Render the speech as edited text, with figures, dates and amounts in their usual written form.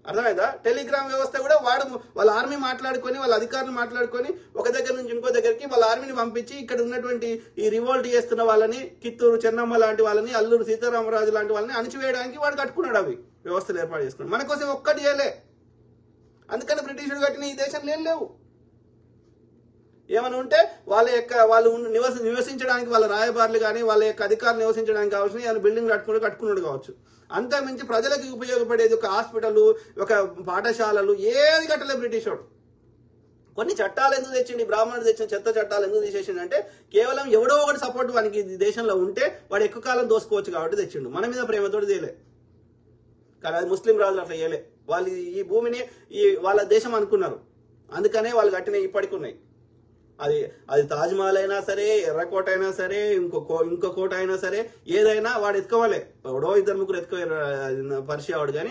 అర్థమైందా? టెలిగ్రామ్ వ్యవస్థ కూడా వాళ్ళ ఆర్మీ మాట్లాడుకొని, వాళ్ళ అధికారులు మాట్లాడుకొని ఒక దగ్గర నుంచి ఇంకో దగ్గరికి వాళ్ళ ఆర్మీని పంపించి ఇక్కడ ఉన్నటువంటి ఈ రివోల్ట్ చేస్తున్న వాళ్ళని, కిత్తూరు చెన్నమ్మ లాంటి వాళ్ళని, అల్లూరు సీతారామరాజు లాంటి వాళ్ళని అణిచివేయడానికి వాడు కట్టుకున్నాడు. అవి వ్యవస్థలు ఏర్పాటు చేసుకున్నాడు. మన కోసం ఒక్కటి చేయలే. అందుకని బ్రిటిషుడు కట్టిన ఈ దేశంలో ఏం లేవు. ఏమైనా ఉంటే వాళ్ళు నివసించడానికి వాళ్ళ రాయబారులు కానీ వాళ్ళ యొక్క అధికారులు నివసించడానికి కావాల్సిన ఏమైనా బిల్డింగ్ కట్టుకున్నాడు కావచ్చు. అంతా మించి ప్రజలకు ఉపయోగపడేది ఒక హాస్పిటల్, ఒక పాఠశాలలు ఏది కట్టలే బ్రిటిష్ వాడు. కొన్ని చట్టాలు ఎందుకు తెచ్చిండి? బ్రాహ్మణుడు తెచ్చిన చెత్త చట్టాలు ఎందుకు తీసేసిండు అంటే కేవలం ఎవడో ఒకటి సపోర్ట్ వానికి దేశంలో ఉంటే వాడు ఎక్కువ కాలం దోసుకోవచ్చు కాబట్టి తెచ్చిండు. మన మీద ప్రేమతోటి చేయలే. కానీ అది ముస్లిం రాజులు అట్లా చేయలే. వాళ్ళు ఈ భూమిని వాళ్ళ దేశం అనుకున్నారు. అందుకనే వాళ్ళు కట్టిన ఇప్పటికి ఉన్నాయి. అది తాజ్మహల్ అయినా సరే, ఎర్రకోట అయినా సరే, ఇంకో కోట అయినా సరే, ఏదైనా వాడు ఎత్తుకోవాలి. ఎవడో 2-3 ఎత్తుకోవాలి పరిచయం వాడు కానీ